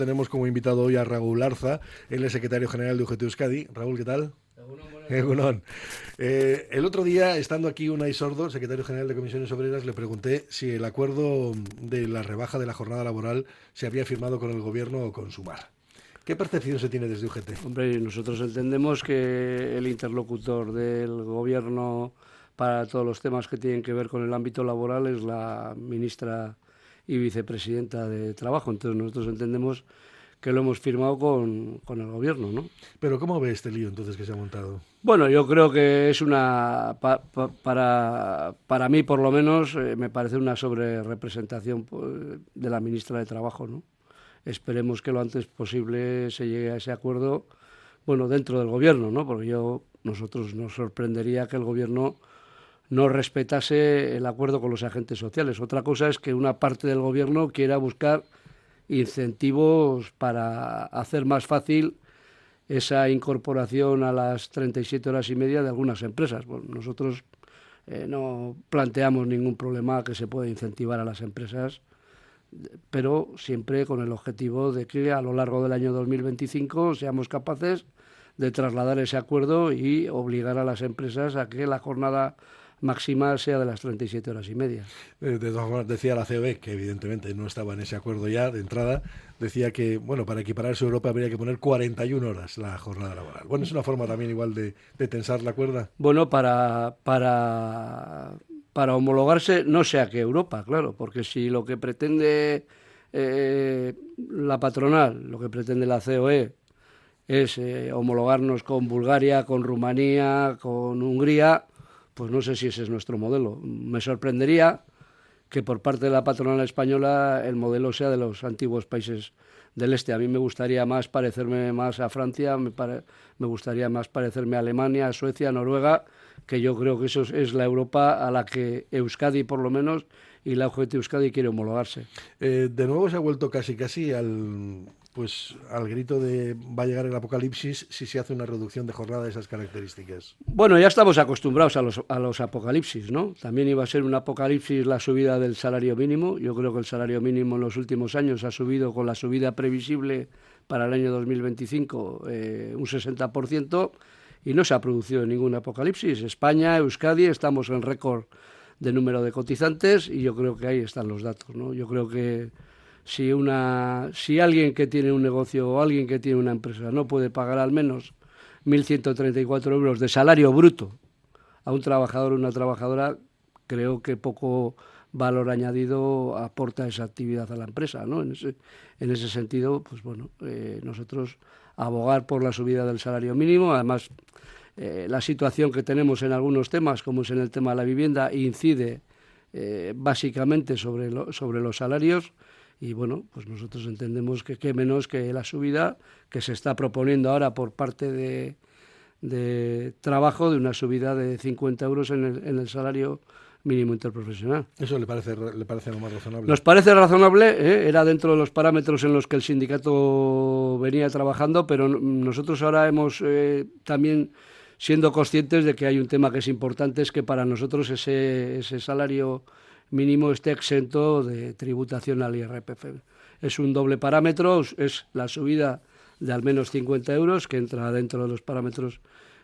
Tenemos como invitado hoy a Raúl Arza, él es secretario general de UGT Euskadi. Raúl, ¿qué tal? Egunon. El otro día, estando aquí Unai Sordo, secretario general de Comisiones Obreras, le pregunté si el acuerdo de la rebaja de la jornada laboral se había firmado con el gobierno o con Sumar. ¿Qué percepción se tiene desde UGT? Hombre, nosotros entendemos que el interlocutor del gobierno para todos los temas que tienen que ver con el ámbito laboral es la ministra y vicepresidenta de Trabajo. Entonces nosotros entendemos que lo hemos firmado con el gobierno, ¿no? Pero ¿cómo ve este lío entonces que se ha montado? Bueno, yo creo que es para mí por lo menos, me parece una sobrerepresentación de la ministra de Trabajo, ¿no? Esperemos que lo antes posible se llegue a ese acuerdo, bueno, dentro del gobierno, ¿no? Porque nosotros nos sorprendería que el gobierno no respetase el acuerdo con los agentes sociales. Otra cosa es que una parte del gobierno quiera buscar incentivos para hacer más fácil esa incorporación a las 37 horas y media de algunas empresas. Bueno, nosotros no planteamos ningún problema que se pueda incentivar a las empresas, pero siempre con el objetivo de que a lo largo del año 2025 seamos capaces de trasladar ese acuerdo y obligar a las empresas a que la jornada máxima sea de las 37 horas y media. De todas formas, decía la COE, que evidentemente no estaba en ese acuerdo ya de entrada, decía que, bueno, para equipararse a Europa habría que poner 41 horas la jornada laboral. Bueno, es una forma también igual de tensar la cuerda. Bueno, para homologarse, no sea que Europa, claro, porque si lo que pretende la patronal, lo que pretende la COE es homologarnos con Bulgaria, con Rumanía, con Hungría, pues no sé si ese es nuestro modelo. Me sorprendería que por parte de la patronal española el modelo sea de los antiguos países del este. A mí me gustaría más parecerme más a Francia, me gustaría más parecerme a Alemania, a Suecia, a Noruega, que yo creo que eso es la Europa a la que Euskadi, por lo menos, y la UGT Euskadi quiere homologarse. De nuevo se ha vuelto casi al grito de va a llegar el apocalipsis si se hace una reducción de jornada de esas características. Bueno, ya estamos acostumbrados a los apocalipsis, ¿no? También iba a ser un apocalipsis la subida del salario mínimo. Yo creo que el salario mínimo en los últimos años ha subido con la subida previsible para el año 2025 un 60% y no se ha producido ningún apocalipsis. España, Euskadi, estamos en récord de número de cotizantes y yo creo que ahí están los datos, ¿no? Yo creo que si alguien que tiene un negocio o alguien que tiene una empresa no puede pagar al menos 1.134 euros de salario bruto a un trabajador o una trabajadora, creo que poco valor añadido aporta esa actividad a la empresa, ¿no? En ese sentido, pues bueno, nosotros abogar por la subida del salario mínimo, además la situación que tenemos en algunos temas, como es en el tema de la vivienda, incide básicamente sobre los salarios. Y bueno, pues nosotros entendemos que qué menos que la subida que se está proponiendo ahora por parte de trabajo, de una subida de 50 euros en el salario mínimo interprofesional. ¿Eso le parece lo más razonable? Nos parece razonable, era dentro de los parámetros en los que el sindicato venía trabajando, pero nosotros ahora hemos también siendo conscientes de que hay un tema que es importante, es que para nosotros ese salario mínimo esté exento de tributación al IRPF. Es un doble parámetro, es la subida de al menos 50 euros, que entra dentro de los parámetros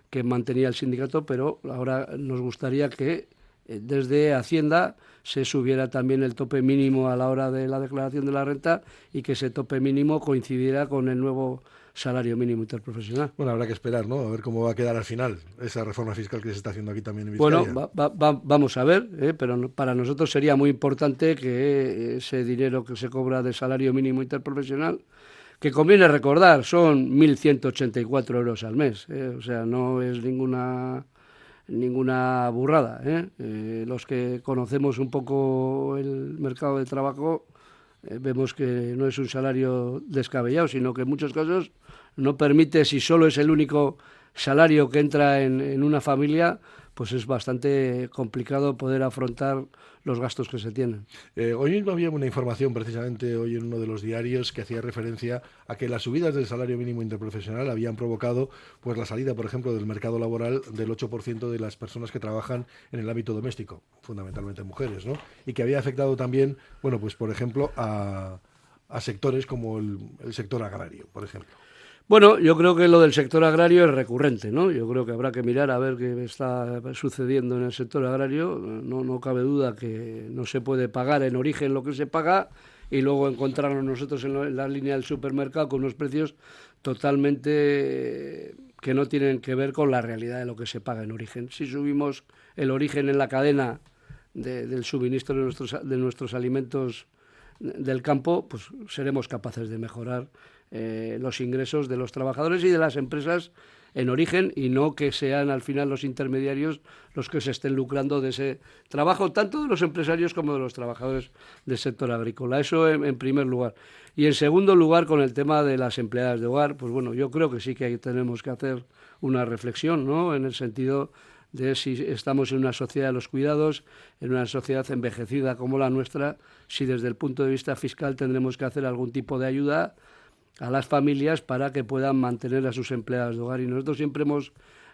que mantenía el sindicato, pero ahora nos gustaría que desde Hacienda se subiera también el tope mínimo a la hora de la declaración de la renta y que ese tope mínimo coincidiera con el nuevo salario mínimo interprofesional. Bueno, habrá que esperar, ¿no? A ver cómo va a quedar al final esa reforma fiscal que se está haciendo aquí también en Vizcaya. Bueno, vamos a ver, pero para nosotros sería muy importante que ese dinero que se cobra de salario mínimo interprofesional, que conviene recordar, son 1.184 euros al mes, o sea, no es ninguna burrada. Los que conocemos un poco el mercado de trabajo vemos que no es un salario descabellado, sino que en muchos casos no permite, si solo es el único salario que entra en una familia, pues es bastante complicado poder afrontar los gastos que se tienen. Hoy mismo había una información, precisamente hoy en uno de los diarios, que hacía referencia a que las subidas del salario mínimo interprofesional habían provocado pues la salida, por ejemplo, del mercado laboral del 8% de las personas que trabajan en el ámbito doméstico, fundamentalmente mujeres, ¿no? Y que había afectado también, bueno, pues por ejemplo, a a sectores como el sector agrario, por ejemplo? Bueno, yo creo que lo del sector agrario es recurrente, ¿no? Yo creo que habrá que mirar a ver qué está sucediendo en el sector agrario. No cabe duda que no se puede pagar en origen lo que se paga y luego encontrarnos nosotros en la línea del supermercado con unos precios totalmente que no tienen que ver con la realidad de lo que se paga en origen. Si subimos el origen en la cadena del suministro de nuestros alimentos del campo, pues seremos capaces de mejorar los ingresos de los trabajadores y de las empresas en origen, y no que sean al final los intermediarios los que se estén lucrando de ese trabajo, tanto de los empresarios como de los trabajadores del sector agrícola. Eso en primer lugar. Y en segundo lugar, con el tema de las empleadas de hogar, pues bueno, yo creo que sí que ahí tenemos que hacer una reflexión, ¿no? En el sentido de si estamos en una sociedad de los cuidados, en una sociedad envejecida como la nuestra, si desde el punto de vista fiscal tendremos que hacer algún tipo de ayuda a las familias para que puedan mantener a sus empleadas de hogar. Y nosotros siempre hemos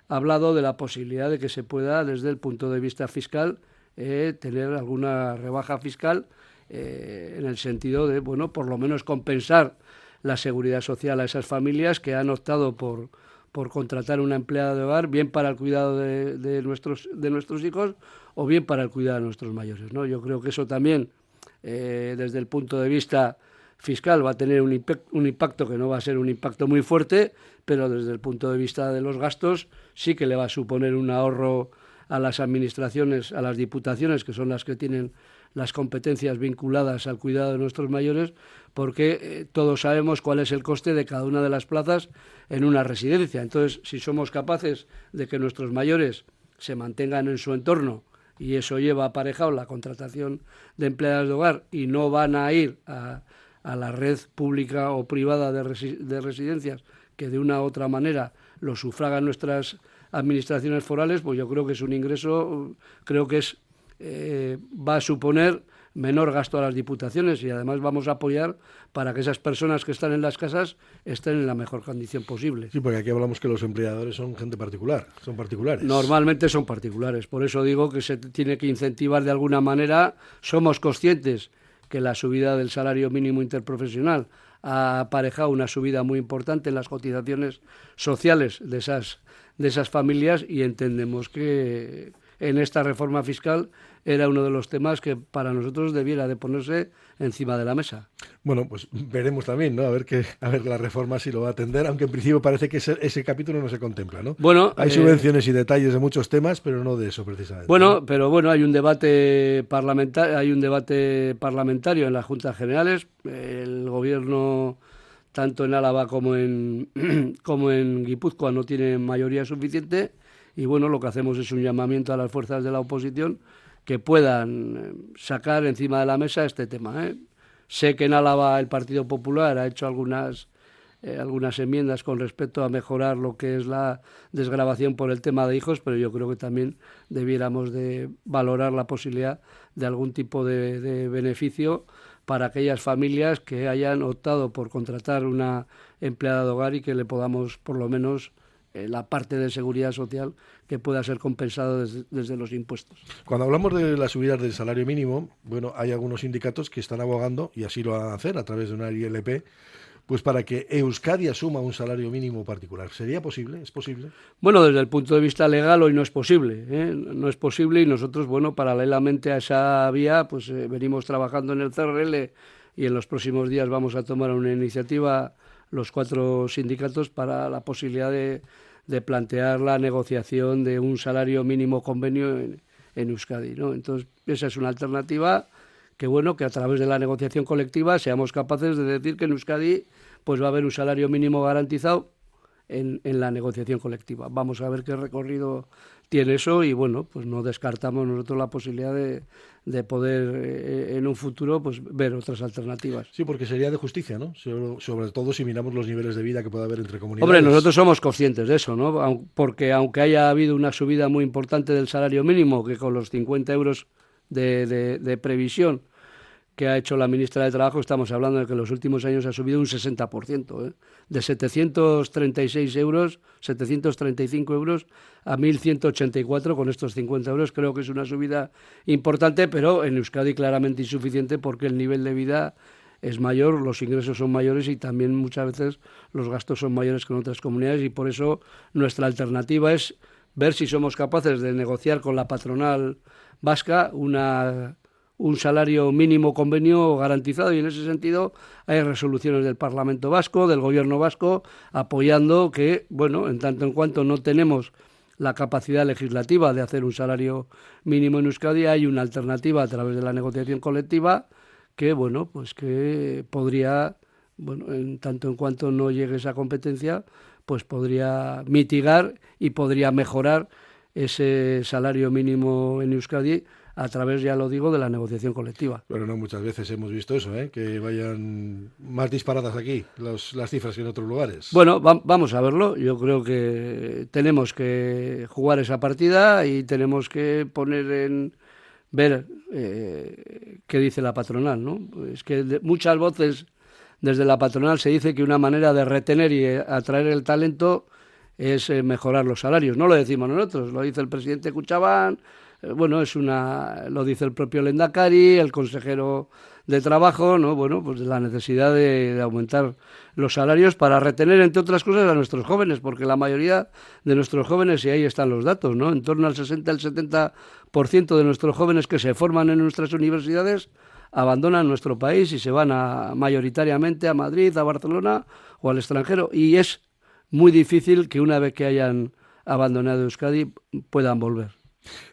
hablado de la posibilidad de que se pueda, desde el punto de vista fiscal, tener alguna rebaja fiscal en el sentido de, bueno, por lo menos compensar la seguridad social a esas familias que han optado por contratar una empleada de hogar, bien para el cuidado de nuestros hijos o bien para el cuidado de nuestros mayores, ¿no? Yo creo que eso también, desde el punto de vista fiscal, va a tener un impacto que no va a ser un impacto muy fuerte, pero desde el punto de vista de los gastos sí que le va a suponer un ahorro a las administraciones, a las diputaciones, que son las que tienen las competencias vinculadas al cuidado de nuestros mayores, porque todos sabemos cuál es el coste de cada una de las plazas en una residencia. Entonces, si somos capaces de que nuestros mayores se mantengan en su entorno, y eso lleva aparejado la contratación de empleadas de hogar, y no van a ir a la red pública o privada de residencias, que de una u otra manera lo sufragan nuestras administraciones forales, pues yo creo que es un ingreso, creo que va a suponer menor gasto a las diputaciones, y además vamos a apoyar para que esas personas que están en las casas estén en la mejor condición posible. Sí, porque aquí hablamos que los empleadores son gente particular, son particulares. Normalmente son particulares, por eso digo que se tiene que incentivar de alguna manera. Somos conscientes que la subida del salario mínimo interprofesional ha aparejado una subida muy importante en las cotizaciones sociales de esas familias, y entendemos que en esta reforma fiscal era uno de los temas que para nosotros debiera de ponerse encima de la mesa. Bueno, pues veremos también, ¿no? A ver la reforma si lo va a atender, aunque en principio parece que ese capítulo no se contempla, ¿no? Bueno, hay subvenciones y detalles de muchos temas, pero no de eso precisamente. Bueno, ¿no? Pero bueno, hay un debate parlamentario en las Juntas Generales. El gobierno, tanto en Álava como en Guipúzcoa, no tiene mayoría suficiente, y bueno, lo que hacemos es un llamamiento a las fuerzas de la oposición que puedan sacar encima de la mesa este tema. Sé que en Álava el Partido Popular ha hecho algunas enmiendas con respecto a mejorar lo que es la desgravación por el tema de hijos, pero yo creo que también debiéramos de valorar la posibilidad de algún tipo de beneficio para aquellas familias que hayan optado por contratar una empleada de hogar, y que le podamos, por lo menos, la parte de seguridad social que pueda ser compensado desde los impuestos. Cuando hablamos de las subidas del salario mínimo, bueno, hay algunos sindicatos que están abogando, y así lo van a hacer a través de una ILP, pues para que Euskadi asuma un salario mínimo particular. ¿Sería posible? ¿Es posible? Bueno, desde el punto de vista legal hoy no es posible, no es posible, y nosotros, bueno, paralelamente a esa vía, pues venimos trabajando en el CRL, y en los próximos días vamos a tomar una iniciativa los 4 sindicatos para la posibilidad de plantear la negociación de un salario mínimo convenio en Euskadi, ¿no? Entonces, esa es una alternativa que, bueno, que a través de la negociación colectiva seamos capaces de decir que en Euskadi pues va a haber un salario mínimo garantizado en la negociación colectiva. Vamos a ver qué recorrido tiene eso, y bueno, pues no descartamos nosotros la posibilidad de poder en un futuro pues ver otras alternativas. Sí, porque sería de justicia, ¿no? Sobre todo si miramos los niveles de vida que puede haber entre comunidades. Hombre, nosotros somos conscientes de eso, ¿no? Porque aunque haya habido una subida muy importante del salario mínimo, que con los 50 euros de previsión que ha hecho la ministra de Trabajo, estamos hablando de que en los últimos años ha subido un 60%, de 736 euros, 735 euros a 1.184 con estos 50 euros. Creo que es una subida importante, pero en Euskadi claramente insuficiente, porque el nivel de vida es mayor, los ingresos son mayores y también muchas veces los gastos son mayores que en otras comunidades, y por eso nuestra alternativa es ver si somos capaces de negociar con la patronal vasca un salario mínimo convenio garantizado, y en ese sentido hay resoluciones del Parlamento vasco, del Gobierno vasco, apoyando que, bueno, en tanto en cuanto no tenemos la capacidad legislativa de hacer un salario mínimo en Euskadi, hay una alternativa a través de la negociación colectiva que, bueno, pues que podría, bueno, en tanto en cuanto no llegue esa competencia, pues podría mitigar y podría mejorar ese salario mínimo en Euskadi a través, ya lo digo, de la negociación colectiva. Pero no muchas veces hemos visto eso, que vayan más disparadas aquí las cifras que en otros lugares. Bueno, vamos a verlo. Yo creo que tenemos que jugar esa partida y tenemos que ver qué dice la patronal, ¿no? Es que muchas voces desde la patronal se dice que una manera de retener y atraer el talento es mejorar los salarios. No lo decimos nosotros, lo dice el presidente Kutxabank, bueno, lo dice el propio Lehendakari, el consejero de Trabajo, ¿no? Bueno, pues la necesidad de aumentar los salarios para retener, entre otras cosas, a nuestros jóvenes, porque la mayoría de nuestros jóvenes, y ahí están los datos, ¿no? En torno al 60 al 70% de nuestros jóvenes que se forman en nuestras universidades abandonan nuestro país y se van mayoritariamente a Madrid, a Barcelona o al extranjero, y es muy difícil que una vez que hayan abandonado Euskadi puedan volver.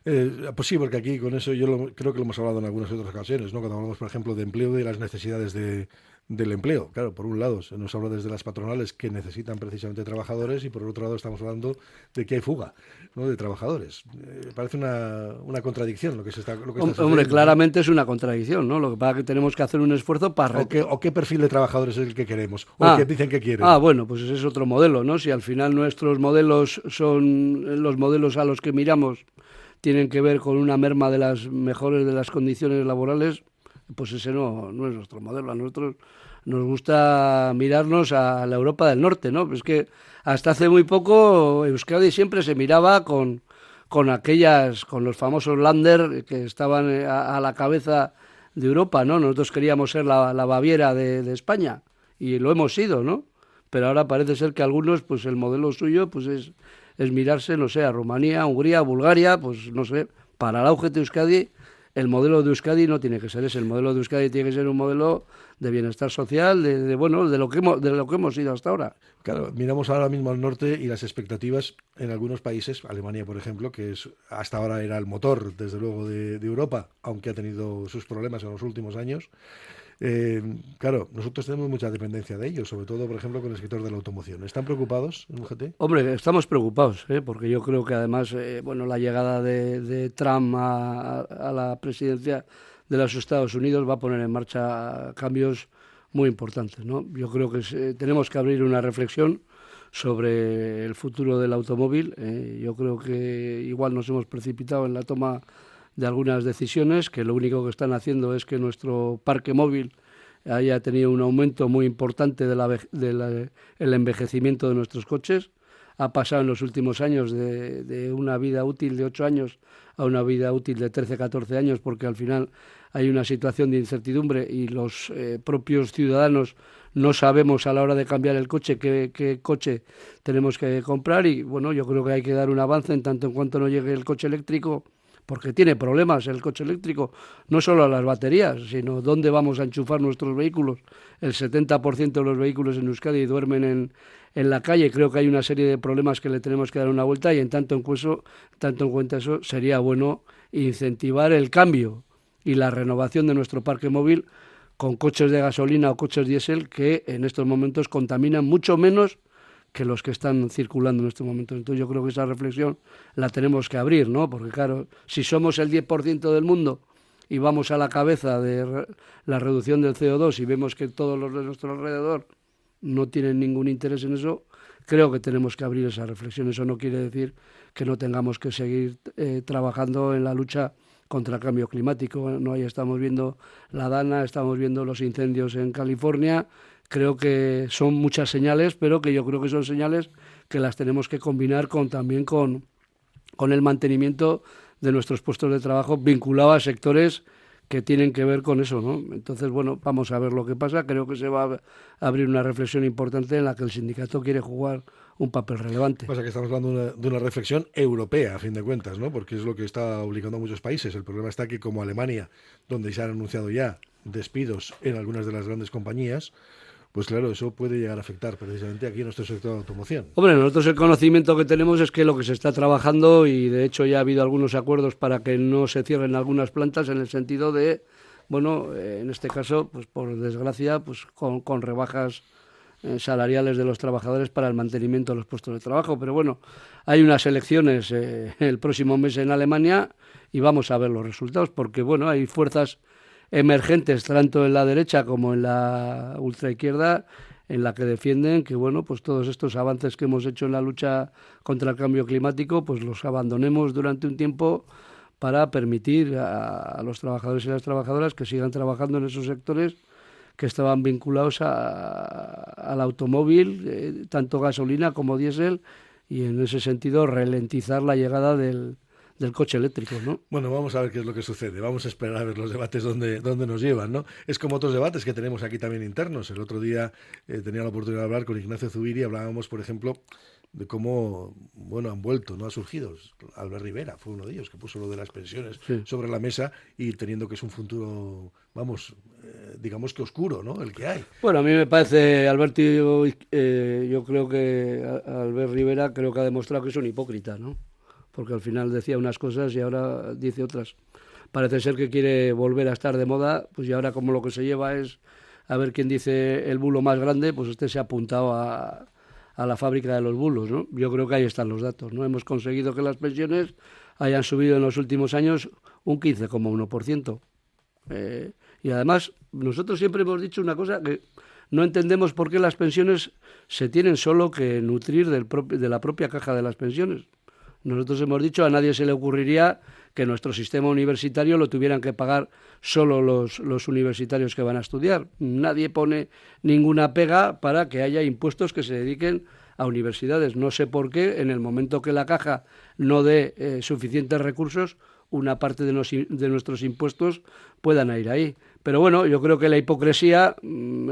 Pues sí, porque aquí con eso creo que lo hemos hablado en algunas otras ocasiones, ¿no? Cuando hablamos, por ejemplo, de empleo y de las necesidades del empleo. Claro, por un lado se nos habla desde las patronales que necesitan precisamente trabajadores, y por otro lado estamos hablando de que hay fuga, ¿no?, de trabajadores. Parece una contradicción lo que está sucediendo. Hombre, claramente es una contradicción, ¿no? Lo que pasa es que tenemos que hacer un esfuerzo para... ¿O qué perfil de trabajadores es el que queremos? ¿O el que dicen que quieren? Bueno, pues ese es otro modelo, ¿no? Si al final nuestros modelos son los modelos a los que miramos, tienen que ver con una merma de las mejores de las condiciones laborales, pues ese no es nuestro modelo. A nosotros nos gusta mirarnos a la Europa del Norte, ¿no? Pues que hasta hace muy poco Euskadi siempre se miraba con los famosos Länder que estaban a la cabeza de Europa, ¿no? Nosotros queríamos ser la Baviera de España, y lo hemos sido, ¿no? Pero ahora parece ser que algunos, pues el modelo suyo, pues es mirarse, no sé, a Rumanía, Hungría, Bulgaria, pues no sé, para el auge de Euskadi, el modelo de Euskadi no tiene que ser ese. El modelo de Euskadi tiene que ser un modelo de bienestar social, de lo que hemos sido hasta ahora. Claro, miramos ahora mismo al norte y las expectativas en algunos países, Alemania por ejemplo, que hasta ahora era el motor, desde luego, de Europa, aunque ha tenido sus problemas en los últimos años. Claro, nosotros tenemos mucha dependencia de ellos, sobre todo, por ejemplo, con el sector de la automoción. ¿Están preocupados en UGT? Hombre, estamos preocupados, porque yo creo que además, la llegada de Trump a la presidencia de los Estados Unidos va a poner en marcha cambios muy importantes, ¿no? Yo creo que tenemos que abrir una reflexión sobre el futuro del automóvil. Yo creo que igual nos hemos precipitado en la toma de algunas decisiones, que lo único que están haciendo es que nuestro parque móvil haya tenido un aumento muy importante del envejecimiento de nuestros coches. Ha pasado en los últimos años de una vida útil de 8 años a una vida útil de 13, 14 años, porque al final hay una situación de incertidumbre y los propios ciudadanos no sabemos a la hora de cambiar el coche qué coche tenemos que comprar. Y bueno, yo creo que hay que dar un avance en tanto en cuanto no llegue el coche eléctrico, porque tiene problemas el coche eléctrico, no solo a las baterías, sino dónde vamos a enchufar nuestros vehículos. El 70% de los vehículos en Euskadi duermen en la calle. Creo que hay una serie de problemas que le tenemos que dar una vuelta, y en tanto en cuenta eso, sería bueno incentivar el cambio y la renovación de nuestro parque móvil con coches de gasolina o coches diésel que en estos momentos contaminan mucho menos que los que están circulando en estos momentos. Entonces yo creo que esa reflexión la tenemos que abrir, ¿no? Porque claro, si somos el 10% del mundo y vamos a la cabeza de la reducción del CO2 y vemos que todos los de nuestro alrededor no tienen ningún interés en eso, creo que tenemos que abrir esa reflexión. Eso no quiere decir que no tengamos que seguir trabajando en la lucha contra el cambio climático, ¿no? Ahí estamos viendo la Dana, estamos viendo los incendios en California. Creo que son muchas señales, pero que yo creo que son señales que las tenemos que combinar también con el mantenimiento de nuestros puestos de trabajo vinculados a sectores que tienen que ver con eso, ¿no? Entonces, bueno, vamos a ver lo que pasa. Creo que se va a abrir una reflexión importante en la que el sindicato quiere jugar un papel relevante. Pasa que estamos hablando de una reflexión europea, a fin de cuentas, ¿no? Porque es lo que está obligando a muchos países. El problema está que, como Alemania, donde se han anunciado ya despidos en algunas de las grandes compañías, pues claro, eso puede llegar a afectar precisamente aquí en nuestro sector de automoción. Hombre, nosotros el conocimiento que tenemos es que lo que se está trabajando, y de hecho ya ha habido algunos acuerdos para que no se cierren algunas plantas, en el sentido de, bueno, en este caso, pues por desgracia, pues con rebajas salariales de los trabajadores para el mantenimiento de los puestos de trabajo. Pero bueno, hay unas elecciones el próximo mes en Alemania y vamos a ver los resultados, porque bueno, hay fuerzas emergentes tanto en la derecha como en la ultraizquierda en la que defienden que bueno, pues todos estos avances que hemos hecho en la lucha contra el cambio climático, pues los abandonemos durante un tiempo para permitir a los trabajadores y las trabajadoras que sigan trabajando en esos sectores que estaban vinculados al automóvil, tanto gasolina como diésel, y en ese sentido ralentizar la llegada del coche eléctrico, ¿no? Bueno, vamos a ver qué es lo que sucede. Vamos a esperar a ver los debates dónde nos llevan, ¿no? Es como otros debates que tenemos aquí también internos. El otro día tenía la oportunidad de hablar con Ignacio Zubiri y hablábamos, por ejemplo, de cómo, bueno, han vuelto, no ha surgido. Albert Rivera fue uno de ellos que puso lo de las pensiones sobre la mesa, y teniendo que es un futuro, vamos, digamos que oscuro, ¿no? El que hay. Bueno, a mí me parece, Alberto, yo creo que Albert Rivera creo que ha demostrado que es un hipócrita, ¿no? Porque al final decía unas cosas y ahora dice otras. Parece ser que quiere volver a estar de moda, pues y ahora como lo que se lleva es a ver quién dice el bulo más grande, pues usted se ha apuntado a la fábrica de los bulos, ¿no? Yo creo que ahí están los datos, ¿no? Hemos conseguido que las pensiones hayan subido en los últimos años un 15,1%. Y además, nosotros siempre hemos dicho una cosa, que no entendemos por qué las pensiones se tienen solo que nutrir de la propia caja de las pensiones. Nosotros hemos dicho, a nadie se le ocurriría que nuestro sistema universitario lo tuvieran que pagar solo los universitarios que van a estudiar. Nadie pone ninguna pega para que haya impuestos que se dediquen a universidades. No sé por qué, en el momento que la caja no dé suficientes recursos, una parte de nuestros impuestos puedan ir ahí. Pero bueno, yo creo que la hipocresía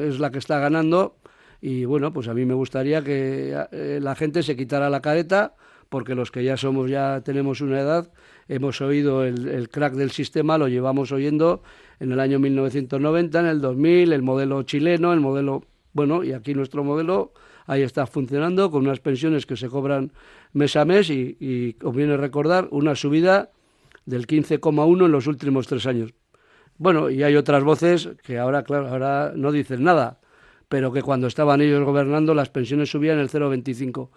es la que está ganando, y bueno, pues a mí me gustaría que la gente se quitara la careta, porque los que ya tenemos una edad, hemos oído el crack del sistema, lo llevamos oyendo en el año 1990, en el 2000, el modelo chileno, el modelo, bueno, y aquí nuestro modelo ahí está funcionando, con unas pensiones que se cobran mes a mes, y conviene recordar una subida del 15,1 en los últimos 3 años. Bueno, y hay otras voces que ahora, claro, ahora no dicen nada, pero que cuando estaban ellos gobernando las pensiones subían el 0,25.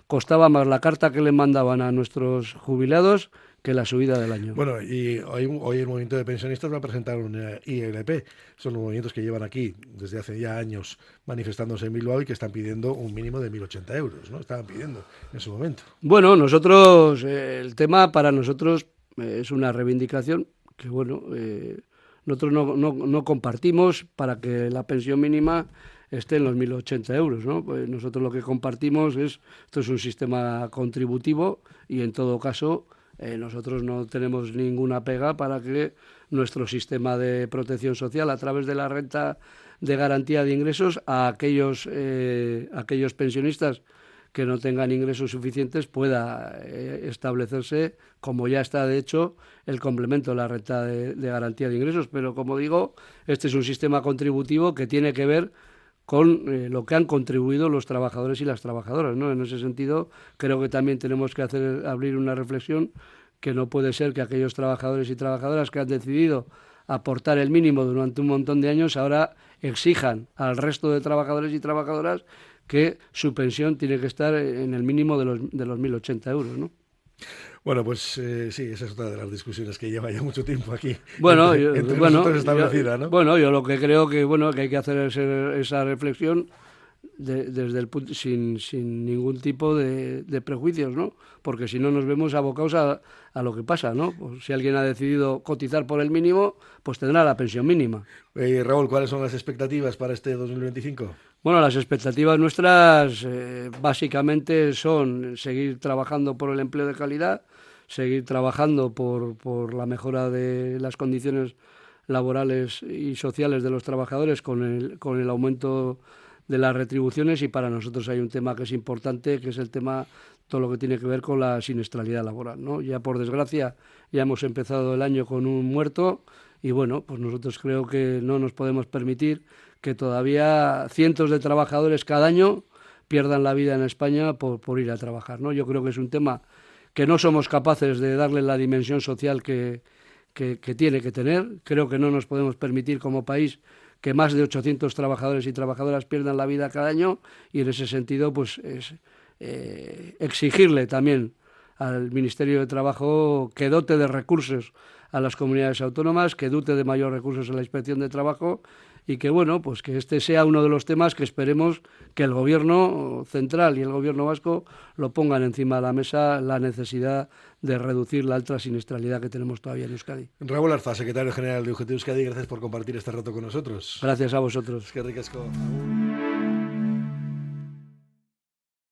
Costaba más la carta que le mandaban a nuestros jubilados que la subida del año. Bueno, y hoy el movimiento de pensionistas va a presentar una ILP. Son los movimientos que llevan aquí desde hace ya años manifestándose en Bilbao y que están pidiendo un mínimo de 1.080 euros, ¿no? Estaban pidiendo en su momento. Bueno, nosotros, el tema para nosotros es una reivindicación que, bueno, nosotros no compartimos para que la pensión mínima esté en los 1.080 euros, ¿no? Pues nosotros lo que compartimos esto es un sistema contributivo, y en todo caso nosotros no tenemos ninguna pega para que nuestro sistema de protección social, a través de la renta de garantía de ingresos, a aquellos pensionistas que no tengan ingresos suficientes, pueda establecerse, como ya está de hecho el complemento de la renta de garantía de ingresos. Pero como digo, este es un sistema contributivo que tiene que ver con lo que han contribuido los trabajadores y las trabajadoras, ¿no? En ese sentido, creo que también tenemos que abrir una reflexión, que no puede ser que aquellos trabajadores y trabajadoras que han decidido aportar el mínimo durante un montón de años ahora exijan al resto de trabajadores y trabajadoras que su pensión tiene que estar en el mínimo de los 1.080 euros, ¿no? Bueno, pues sí, esa es otra de las discusiones que lleva ya mucho tiempo aquí. Bueno, entre nosotros establecida, ¿no? Bueno, yo lo que creo que hay que hacer es esa reflexión desde el punto, sin ningún tipo de prejuicios, ¿no? Porque si no nos vemos abocados a lo que pasa, ¿no? Pues si alguien ha decidido cotizar por el mínimo, pues tendrá la pensión mínima. Raúl, ¿cuáles son las expectativas para este 2025? Bueno, las expectativas nuestras básicamente son seguir trabajando por el empleo de calidad, seguir trabajando por la mejora de las condiciones laborales y sociales de los trabajadores con el aumento de las retribuciones, y para nosotros hay un tema que es importante, que es el tema, todo lo que tiene que ver con la siniestralidad laboral, ¿no? Ya por desgracia ya hemos empezado el año con un muerto y bueno, pues nosotros creo que no nos podemos permitir que todavía cientos de trabajadores cada año pierdan la vida en España por ir a trabajar, ¿no? Yo creo que es un tema que no somos capaces de darle la dimensión social que tiene que tener. Creo que no nos podemos permitir como país que más de 800 trabajadores y trabajadoras pierdan la vida cada año, y en ese sentido pues es exigirle también al Ministerio de Trabajo que dote de recursos a las comunidades autónomas, que dote de mayores recursos a la Inspección de Trabajo, y que bueno, pues que este sea uno de los temas que esperemos que el Gobierno central y el Gobierno vasco lo pongan encima de la mesa, la necesidad de reducir la alta siniestralidad que tenemos todavía en Euskadi. Raúl Arza, secretario general de UGT Euskadi, gracias por compartir este rato con nosotros. Gracias a vosotros. Es que ricasco.